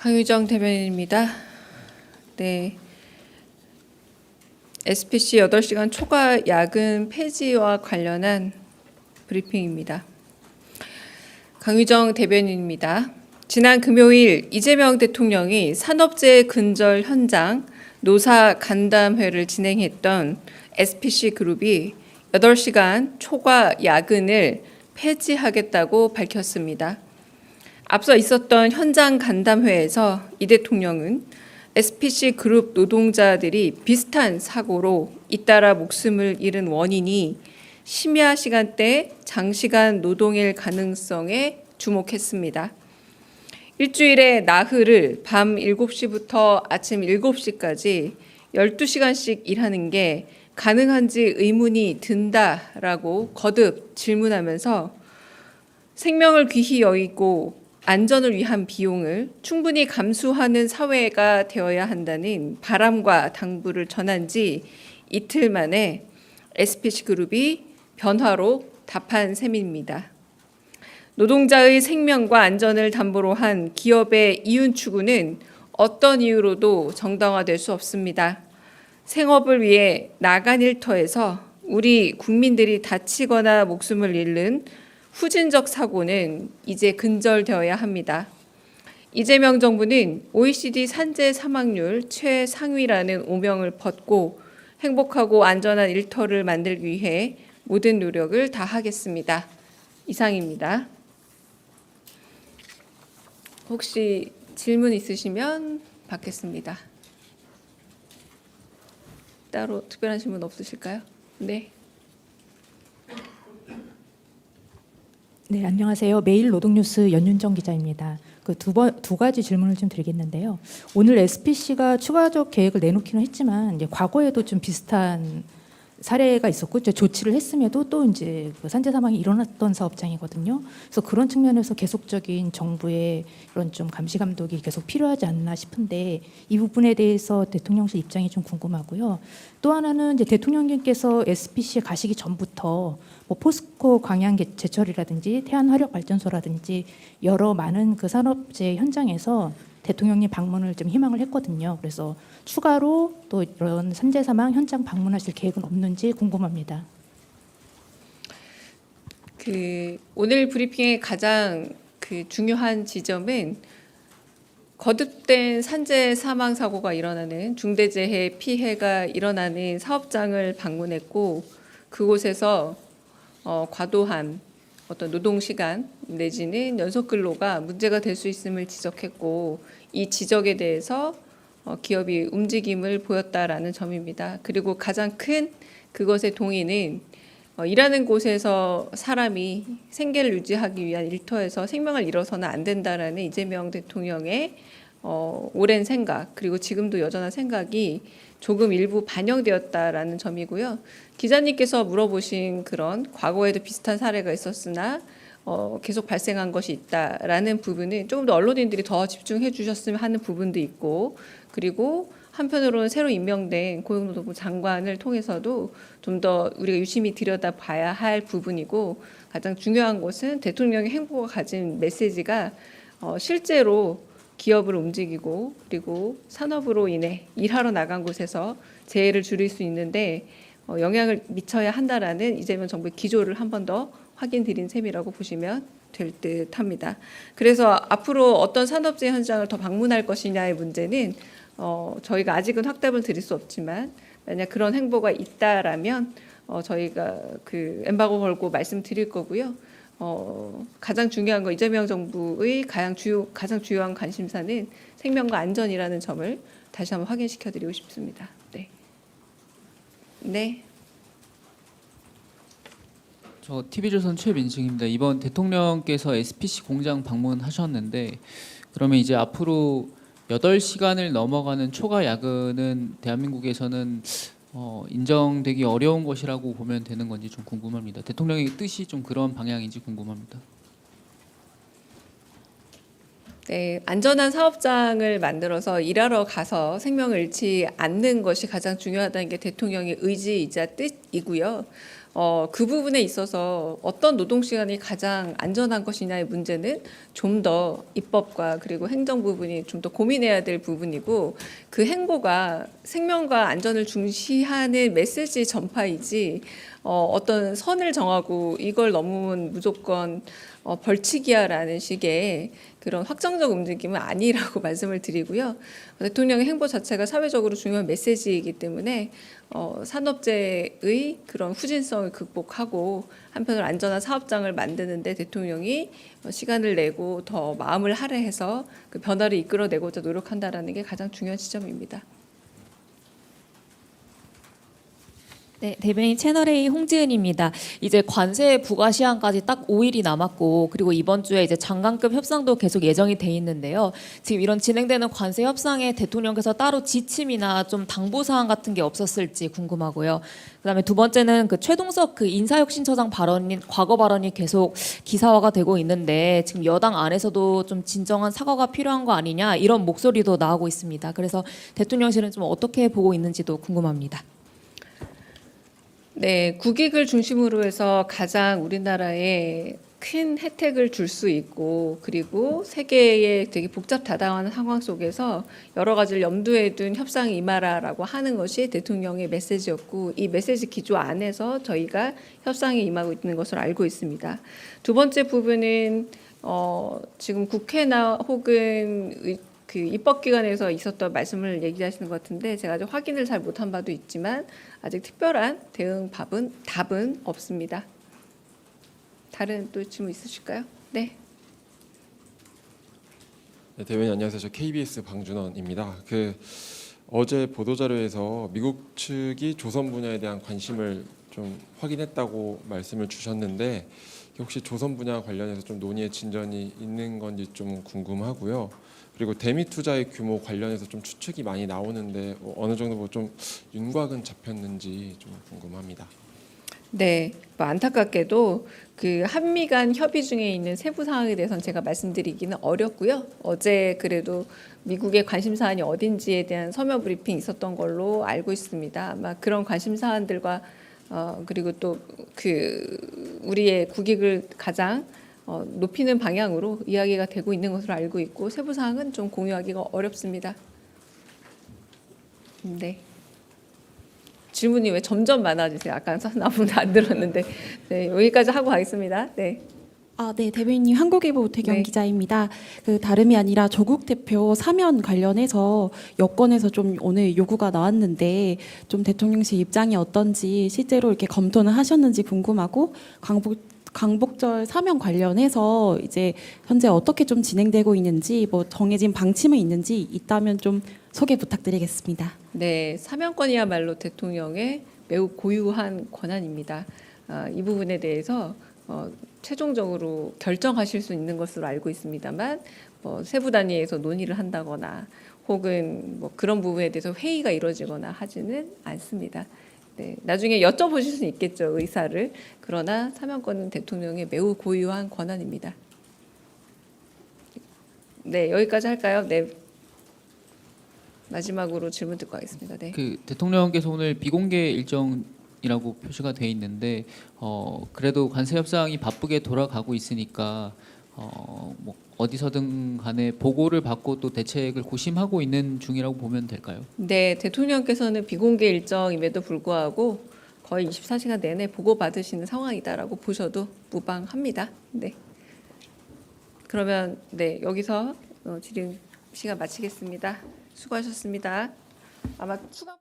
강유정 대변인입니다. 네, SPC 8시간 초과 야근 폐지와 관련한 브리핑입니다. 강유정 대변인입니다. 지난 금요일 이재명 대통령이 산업재해 근절 현장 노사 간담회를 진행했던 SPC 그룹이 8시간 초과 야근을 폐지하겠다고 밝혔습니다. 앞서 있었던 현장 간담회에서 이 대통령은 SPC 그룹 노동자들이 비슷한 사고로 잇따라 목숨을 잃은 원인이 심야 시간대 장시간 노동일 가능성에 주목했습니다. 일주일에 나흘을 밤 7시부터 아침 7시까지 12시간씩 일하는 게 가능한지 의문이 든다라고 거듭 질문하면서 생명을 귀히 여기고 안전을 위한 비용을 충분히 감수하는 사회가 되어야 한다는 바람과 당부를 전한 지 이틀 만에 SPC 그룹이 변화로 답한 셈입니다. 노동자의 생명과 안전을 담보로 한 기업의 이윤 추구는 어떤 이유로도 정당화될 수 없습니다. 생업을 위해 나간 일터에서 우리 국민들이 다치거나 목숨을 잃는 후진적 사고는 이제 근절되어야 합니다. 이재명 정부는 OECD 산재 사망률 최상위라는 오명을 벗고 행복하고 안전한 일터를 만들기 위해 모든 노력을 다하겠습니다. 이상입니다. 혹시 질문 있으시면 받겠습니다. 따로 특별한 질문 없으실까요? 네. 네, 안녕하세요. 매일 노동뉴스 연윤정 기자입니다. 두 가지 질문을 좀 드리겠는데요. 오늘 SPC가 추가적 계획을 내놓기는 했지만 이제 과거에도 좀 비슷한 사례가 있었고 이제 조치를 했음에도 또 이제 그 산재 사망이 일어났던 사업장이거든요. 그래서 그런 측면에서 계속적인 정부의 이런 좀 감시 감독이 계속 필요하지 않나 싶은데 이 부분에 대해서 대통령실 입장이 좀 궁금하고요. 또 하나는 이제 대통령님께서 SPC에 가시기 전부터 뭐 포스코 광양 제철이라든지 태안화력발전소라든지 여러 많은 그 산업재해 현장에서 대통령님 방문을 좀 희망을 했거든요. 그래서 추가로 또 이런 산재 사망 현장 방문하실 계획은 없는지 궁금합니다. 오늘 브리핑의 가장 중요한 지점은 거듭된 산재 사망 사고가 일어나는 중대재해 피해가 일어나는 사업장을 방문했고 그곳에서 과도한 어떤 노동 시간 내지는 연속 근로가 문제가 될 수 있음을 지적했고 이 지적에 대해서 기업이 움직임을 보였다라는 점입니다. 그리고 가장 큰 그것의 동의는 일하는 곳에서 사람이 생계를 유지하기 위한 일터에서 생명을 잃어서는 안 된다라는 이재명 대통령의 오랜 생각 그리고 지금도 여전한 생각이 조금 일부 반영되었다라는 점이고요. 기자님께서 물어보신 그런 과거에도 비슷한 사례가 있었으나 계속 발생한 것이 있다라는 부분은 조금 더 언론인들이 더 집중해 주셨으면 하는 부분도 있고 그리고 한편으로는 새로 임명된 고용노동부 장관을 통해서도 좀 더 우리가 유심히 들여다봐야 할 부분이고 가장 중요한 것은 대통령의 행보가 가진 메시지가 실제로 기업을 움직이고 그리고 산업으로 인해 일하러 나간 곳에서 재해를 줄일 수 있는데 영향을 미쳐야 한다라는 이재명 정부의 기조를 한 번 더 확인드린 셈이라고 보시면 될 듯합니다. 그래서 앞으로 어떤 산업재해 현장을 더 방문할 것이냐의 문제는 저희가 아직은 확답을 드릴 수 없지만 만약 그런 행보가 있다라면 저희가 엠바고 걸고 말씀드릴 거고요. 가장 중요한 거 이재명 정부의 가장 주요한 관심사는 생명과 안전이라는 점을 다시 한번 확인시켜드리고 싶습니다. 네. 네. 저 TV조선 최민승입니다. 이번 대통령께서 SPC 공장 방문하셨는데 그러면 이제 앞으로 8시간을 넘어가는 초과 야근은 대한민국에서는 인정되기 어려운 것이라고 보면 되는 건지 좀 궁금합니다. 대통령의 뜻이 좀 그런 방향인지 궁금합니다. 네, 안전한 사업장을 만들어서 일하러 가서 생명을 잃지 않는 것이 가장 중요하다는 게 대통령의 의지이자 뜻이고요. 그 부분에 있어서 어떤 노동 시간이 가장 안전한 것이냐의 문제는 좀 더 입법과 그리고 행정 부분이 좀 더 고민해야 될 부분이고, 그 행보가 생명과 안전을 중시하는 메시지 전파이지 어떤 선을 정하고 이걸 넘으면 무조건 벌칙이야라는 식의 그런 확정적 움직임은 아니라고 말씀을 드리고요. 대통령의 행보 자체가 사회적으로 중요한 메시지이기 때문에 산업재의 그런 후진성을 극복하고 한편으로 안전한 사업장을 만드는데 대통령이 시간을 내고 더 마음을 할애해서 그 변화를 이끌어내고자 노력한다라는 게 가장 중요한 지점입니다. 네, 대변인 채널A 홍지은입니다. 이제 관세 부과 시한까지 딱 5일이 남았고, 그리고 이번 주에 이제 장관급 협상도 계속 예정이 돼 있는데요. 지금 이런 진행되는 관세 협상에 대통령께서 따로 지침이나 좀 당부 사항 같은 게 없었을지 궁금하고요. 그다음에 두 번째는 그 최동석 그 인사혁신처장 발언인 과거 발언이 계속 기사화가 되고 있는데, 지금 여당 안에서도 좀 진정한 사과가 필요한 거 아니냐 이런 목소리도 나오고 있습니다. 그래서 대통령실은 좀 어떻게 보고 있는지도 궁금합니다. 네, 국익을 중심으로 해서 가장 우리나라에 큰 혜택을 줄 수 있고, 그리고 세계의 되게 복잡다단한 상황 속에서 여러 가지를 염두에 둔 협상에 임하라라고 하는 것이 대통령의 메시지였고, 이 메시지 기조 안에서 저희가 협상에 임하고 있는 것으로 알고 있습니다. 두 번째 부분은 지금 국회나 혹은 그 입법기관에서 있었던 말씀을 얘기하시는 것 같은데, 제가 아직 확인을 잘 못한 바도 있지만 아직 특별한 대응 답은 없습니다. 다른 또 질문 있으실까요? 네. 네, 대변인 안녕하세요. 저 KBS 방준원입니다. 어제 보도자료에서 미국 측이 조선 분야에 대한 관심을 좀 확인했다고 말씀을 주셨는데, 혹시 조선 분야 관련해서 좀 논의의 진전이 있는 건지 좀 궁금하고요. 그리고 대미 투자의 규모 관련해서 좀 추측이 많이 나오는데 어느 정도 좀 윤곽은 잡혔는지 좀 궁금합니다. 네, 안타깝게도 그 한미 간 협의 중에 있는 세부 사항에 대해서는 제가 말씀드리기는 어렵고요. 어제 그래도 미국의 관심 사안이 어딘지에 대한 서면 브리핑 있었던 걸로 알고 있습니다. 아마 그런 관심 사안들과 그리고 또 그 우리의 국익을 가장 높이는 방향으로 이야기가 되고 있는 것으로 알고 있고, 세부 사항은 좀 공유하기가 어렵습니다. 네. 질문이 왜 점점 많아지세요? 아까 아무도 안 들었는데. 네, 여기까지 하고 가겠습니다. 네. 네, 대변인님 한국일보 오태경 네. 기자입니다. 다름이 아니라 조국 대표 사면 관련해서 여권에서 좀 오늘 요구가 나왔는데, 좀 대통령실 입장이 어떤지 실제로 이렇게 검토는 하셨는지 궁금하고, 광복절 사면 관련해서 이제 현재 어떻게 좀 진행되고 있는지, 뭐 정해진 방침은 있는지 있다면 좀 소개 부탁드리겠습니다. 네, 사면권이야말로 대통령의 매우 고유한 권한입니다. 이 부분에 대해서 최종적으로 결정하실 수 있는 것으로 알고 있습니다만, 세부 단위에서 논의를 한다거나 혹은 뭐 그런 부분에 대해서 회의가 이루어지거나 하지는 않습니다. 네, 나중에 여쭤보실 수 있겠죠, 의사를. 그러나 사면권은 대통령의 매우 고유한 권한입니다. 네, 여기까지 할까요? 네. 마지막으로 질문 듣고 하겠습니다. 네. 그 대통령께서 오늘 비공개 일정이라고 표시가 돼 있는데 그래도 관세 협상이 바쁘게 돌아가고 있으니까 뭐 어디서든 간에 보고를 받고 또 대책을 고심하고 있는 중이라고 보면 될까요? 네, 대통령께서는 비공개 일정임에도 불구하고 거의 24시간 내내 보고 받으시는 상황이다라고 보셔도 무방합니다. 네. 그러면 네, 여기서 질의 시간 마치겠습니다. 수고하셨습니다. 아마 추가